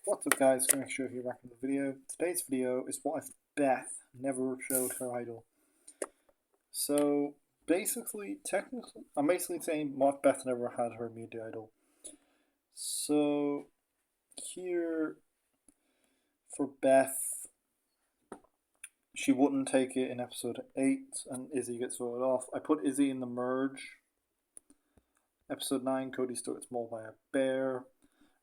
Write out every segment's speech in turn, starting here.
What's up guys, going to show you back in the video. Today's video is what if Beth never showed her idol. So basically, technically, I'm basically saying what if Beth never had her media idol. So here for Beth, she wouldn't take it in episode 8 and Izzy gets voted off. I put Izzy in the merge. Episode 9, Cody still gets mauled by a bear.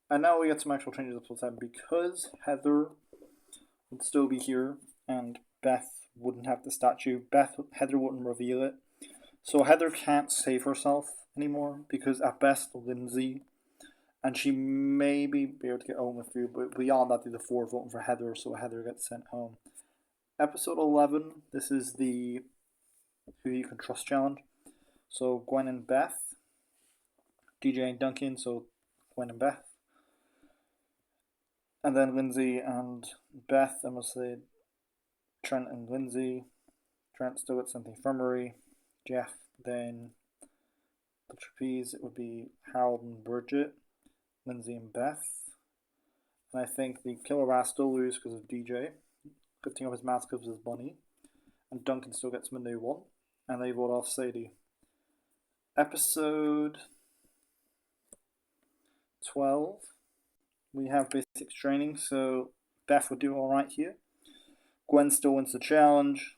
And now we get some actual changes episode 7 because Heather would still be here and Beth wouldn't have the statue. Heather wouldn't reveal it. So Heather can't save herself anymore because at best Lindsay, and she may be able to get home with you, but beyond that the 4 voting for Heather, so Heather gets sent home. Episode 11, this is the Who You Can Trust challenge. So Gwen and Beth, DJ and Duncan, so Gwen and Beth. And then Lindsay and Beth, I must say, Trent and Lindsay. Trent still gets something infirmary. Jeff, then the trapeze, it would be Harold and Bridget, Lindsay and Beth. And I think the killer rat still lose because of DJ. Lifting up his mask because of his bunny. And Duncan still gets him a new one. And they vote off Sadie. Episode 12. We have basic training, so Beth would do alright here. Gwen still wins the challenge.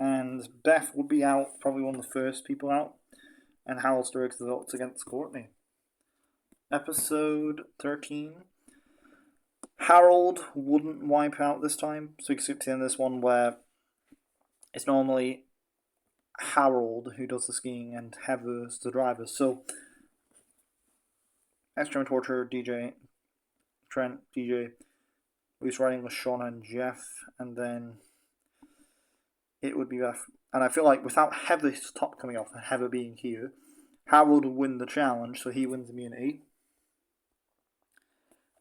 And Beth would be out, probably one of the first people out. And Harold still gets the votes against Courtney. Episode 13. Harold wouldn't wipe out this time, so you can skip to the end of this one where it's normally Harold who does the skiing and Heather's the driver. So, Extreme Torture, DJ, Trent, DJ, who's riding with Shauna and Jeff, and then it would be Beth. And I feel like without Heather's top coming off and Heather being here, Harold would win the challenge, so he wins immunity.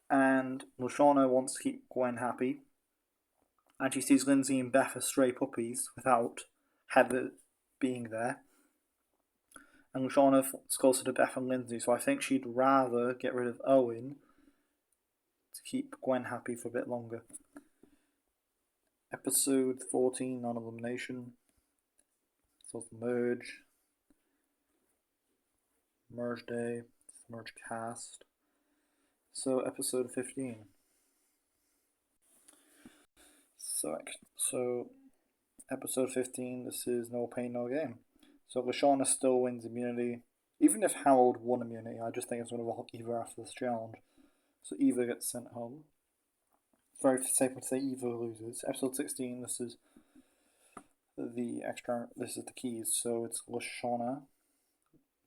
And LaShawna wants to keep Gwen happy. And she sees Lindsay and Beth as stray puppies without Heather being there. And LaShawna is closer to Beth and Lindsay, so I think she'd rather get rid of Owen to keep Gwen happy for a bit longer. Episode 14, non-elimination. So the merge. Merge day. Merge cast. So episode 15. So episode 15, this is No Pain, No Game. So LaShawna still wins immunity. Even if Harold won immunity, I just think it's going to roll Eva after this challenge. So Eva gets sent home. Very safe to say Eva loses. Episode 16, this is the keys. So it's LaShawna,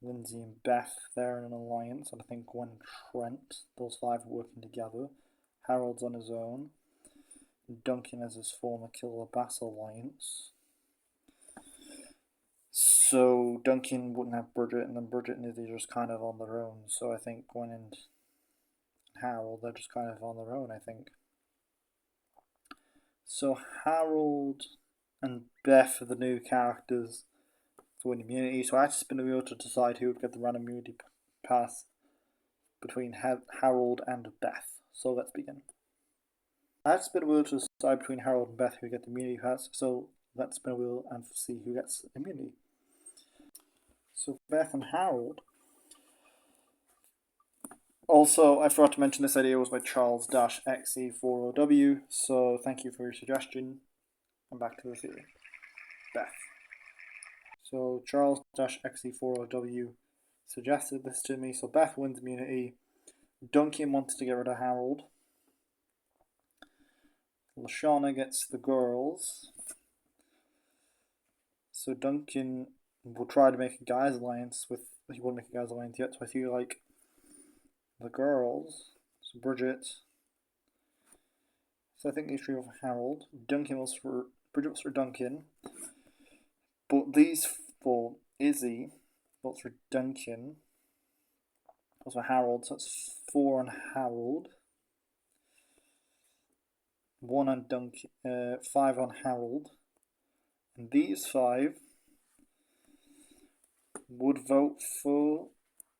Lindsay and Beth, they're in an alliance, and I think Gwen and Trent, those 5 are working together. Harold's on his own. Duncan has his former Killer Bass alliance. So Duncan wouldn't have Bridget, and then Bridget and Izzy are just kind of on their own. So I think Gwen and Harold, they're just kind of on their own, I think. So Harold and Beth are the new characters to win immunity. So I had to spin the wheel to decide who would get the random immunity pass between Harold and Beth. So let's begin. I had to spin a wheel to decide between Harold and Beth who get the immunity pass. So let's spin a wheel and see who gets immunity. So Beth and Harold. Also, I forgot to mention this idea was by Charles-XE40W, so thank you for your suggestion. And back to the theory. Beth. So Charles-XE40W suggested this to me, so Beth wins immunity. Duncan wanted to get rid of Harold. LaShawna gets the girls. So Duncan will try to make a guys alliance with, he won't make a guys alliance yet, so I feel like the girls, so Bridget, so I think these 3 are for Harold. Duncan was for, Bridget was for Duncan, but these 4, Izzy votes for Duncan, was for Harold, so that's 4 on Harold, 1 on Duncan, 5 on Harold, and these 5 would vote for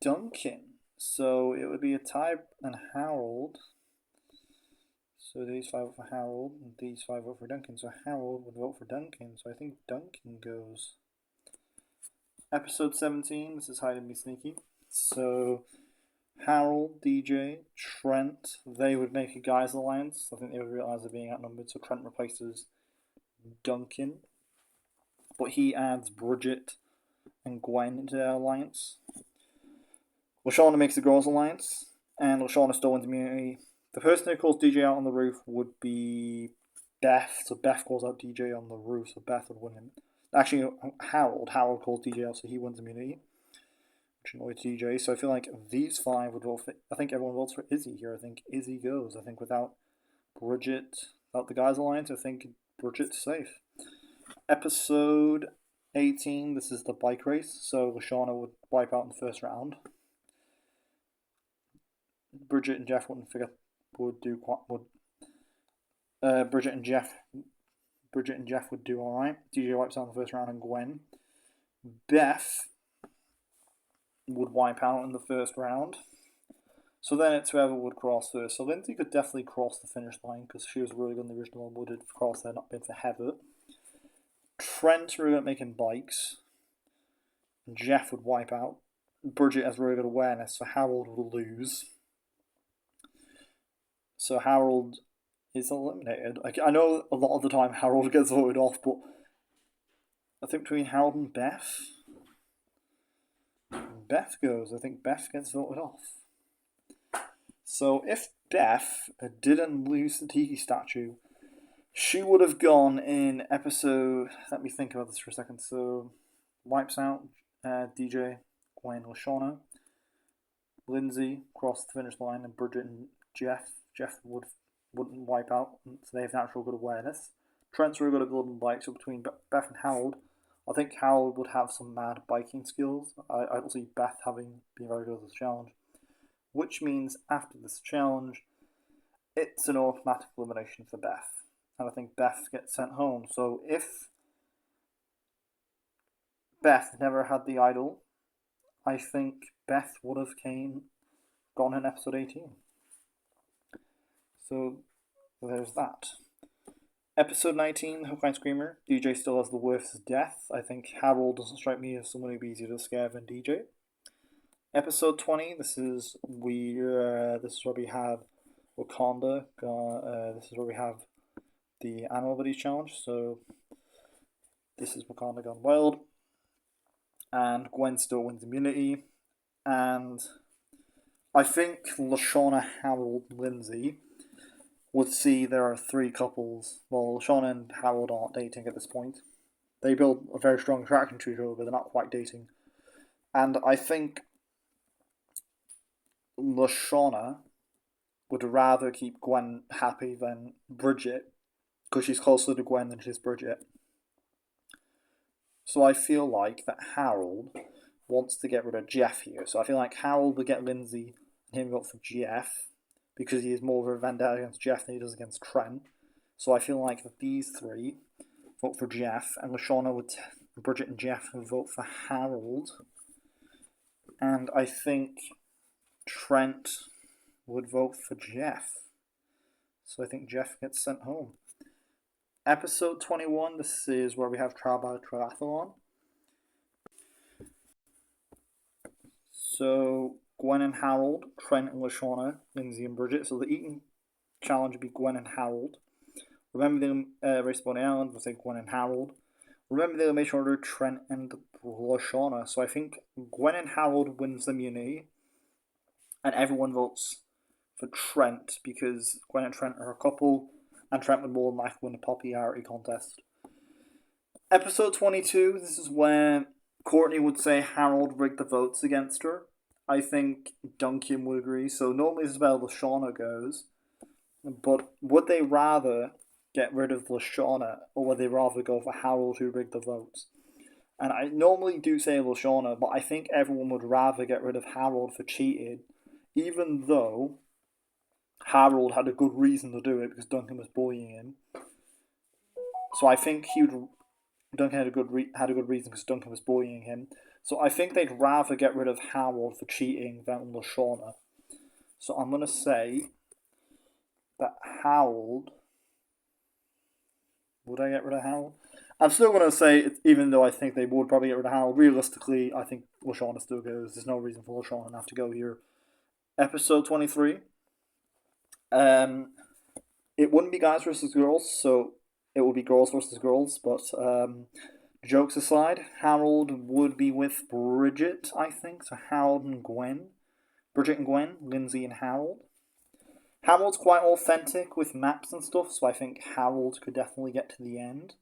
Duncan. So it would be a tie, and Harold So these 5 vote for Harold, and these 5 vote for Duncan. So Harold would vote for Duncan, so I think Duncan goes. Episode 17, this is Hide and Be Sneaky. So Harold, DJ, Trent, they would make a guys alliance. I think they would realise they're being outnumbered, so Trent replaces Duncan. But he adds Bridget and Gwen into their alliance. Lashana makes the girls' alliance, and Lashana still wins immunity. The person who calls DJ out on the roof would be Beth, so Beth calls out DJ on the roof, so Beth would win him. Actually, Harold calls DJ out, so he wins immunity, which annoys DJ. So I feel like these 5 would vote for, I think everyone votes for Izzy here. I think Izzy goes. I think without Bridget, without the guys' alliance, I think Bridget's safe. Episode 18, this is the bike race, so Lashana would wipe out in the first round. Bridget and Jeff Bridget and Jeff would do alright. DJ wipes out in the first round, and Gwen. Beth would wipe out in the first round. So then it's whoever would cross first. So Lindsay could definitely cross the finish line because she was really good in the original and would have crossed there, not been for Heather. Trent really good at making bikes. Jeff would wipe out. Bridget has really good awareness, so Harold would lose. So Harold is eliminated. I know a lot of the time Harold gets voted off, but I think between Harold and Beth goes. I think Beth gets voted off. So if Beth didn't lose the Tiki statue, she would have gone in episode... Let me think about this for a second. So, wipes out DJ, Gwen, Lashana. Lindsay crossed the finish line, and Bridget and Jeff. Jeff wouldn't wipe out, so they have natural good awareness. Trent's really good at building bikes, so between Beth and Harold, I think Harold would have some mad biking skills. I don't see Beth having been very good at this challenge. Which means after this challenge, it's an automatic elimination for Beth. And I think Beth gets sent home. So if Beth never had the idol, I think Beth would have gone in episode 18. So there's that. Episode 19, Hook Line Screamer. DJ still has the worst death. I think Harold doesn't strike me as someone who'd be easier to scare than DJ. Episode 20, this is where we have Wakanda. This is where we have the Animal Buddies Challenge. So this is Wakanda Gone Wild. And Gwen still wins immunity. And I think Lashana, Harold, Lindsay would see there are 3 couples. Well, Lashana and Harold aren't dating at this point. They build a very strong attraction to each other, but they're not quite dating. And I think Lashana would rather keep Gwen happy than Bridget, because she's closer to Gwen than she's Bridget. So I feel like that Harold wants to get rid of Jeff here. So I feel like Harold would get Lindsay and him vote for Jeff, because he has more of a vendetta against Jeff than he does against Trent. So I feel like that these 3 vote for Jeff, and Bridget and Jeff would vote for Harold. And I think Trent would vote for Jeff. So I think Jeff gets sent home. Episode 21, this is where we have Trial by Triathlon. So Gwen and Harold, Trent and Lashana, Lindsay and Bridget. So the eating challenge would be Gwen and Harold. Remember the race Bonnie Island, we'll say Gwen and Harold. Remember the elimination order, Trent and Lashana. So I think Gwen and Harold wins the immunity, and everyone votes for Trent because Gwen and Trent are a couple, and Trent would more than likely win the popularity contest. Episode 22, this is where Courtney would say Harold rigged the votes against her. I think Duncan would agree. So normally this is where Lashana goes. But would they rather get rid of Lashana, or would they rather go for Harold who rigged the votes? And I normally do say Lashana, but I think everyone would rather get rid of Harold for cheating, even though Harold had a good reason to do it because Duncan was bullying him. So I think Duncan had a good reason because Duncan was bullying him. So I think they'd rather get rid of Harold for cheating than Lashana. So I'm going to say that Harold... Would I get rid of Harold? I'm still going to say, even though I think they would probably get rid of Harold, realistically, I think Lashawna still goes. There's no reason for Lashawna to have to go here. Episode 23. It wouldn't be guys versus girls, so it would be girls versus girls, but jokes aside, Harold would be with Bridget, I think. So Harold and Gwen. Bridget and Gwen, Lindsay and Harold. Harold's quite authentic with maps and stuff, so I think Harold could definitely get to the end.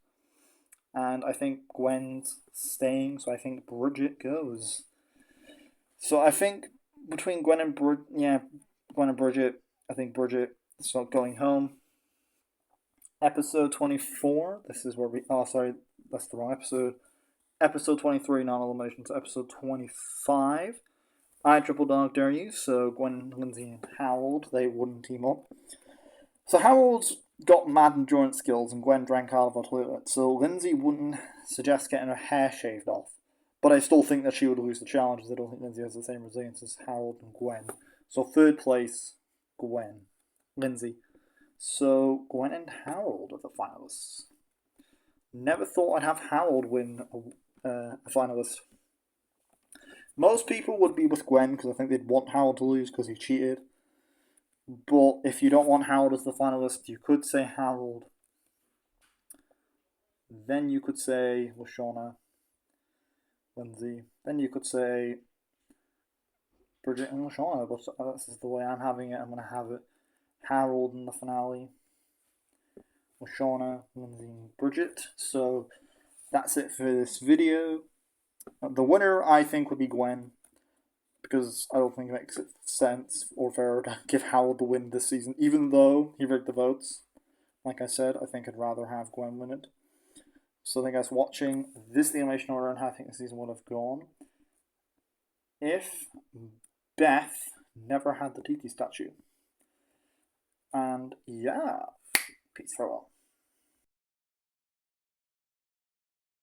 And I think Gwen's staying, so I think Bridget goes. So I think between Gwen and Bridget, I think Bridget is not going home. Episode 24, this is where we... Oh, sorry, that's the wrong episode. Episode 23, non-elimination, so episode 25. I triple dog dare you, so Gwen, Lindsay, and Harold, they wouldn't team up. So Harold's got mad endurance skills, and Gwen drank out of her toilet, so Lindsay wouldn't suggest getting her hair shaved off. But I still think that she would lose the challenge, as I don't think Lindsay has the same resilience as Harold and Gwen. So third place, Gwen. Lindsay. So Gwen and Harold are the finalists. Never thought I'd have Harold win a finalist. Most people would be with Gwen because I think they'd want Harold to lose because he cheated. But if you don't want Harold as the finalist, you could say Harold. Then you could say Lashawna, Lindsay. Then you could say Bridget and Lashawna. But this is the way I'm having it. I'm going to have it Harold in the finale, Lashawna, Lindsay, and Bridget. So that's it for this video. The winner, I think, would be Gwen, because I don't think it makes sense or fair to give Harold the win this season, even though he rigged the votes. Like I said, I think I'd rather have Gwen win it. So thank you guys for watching. This is the animation order and how I think the season would have gone if Beth never had the Titi statue. And yeah, peace, farewell.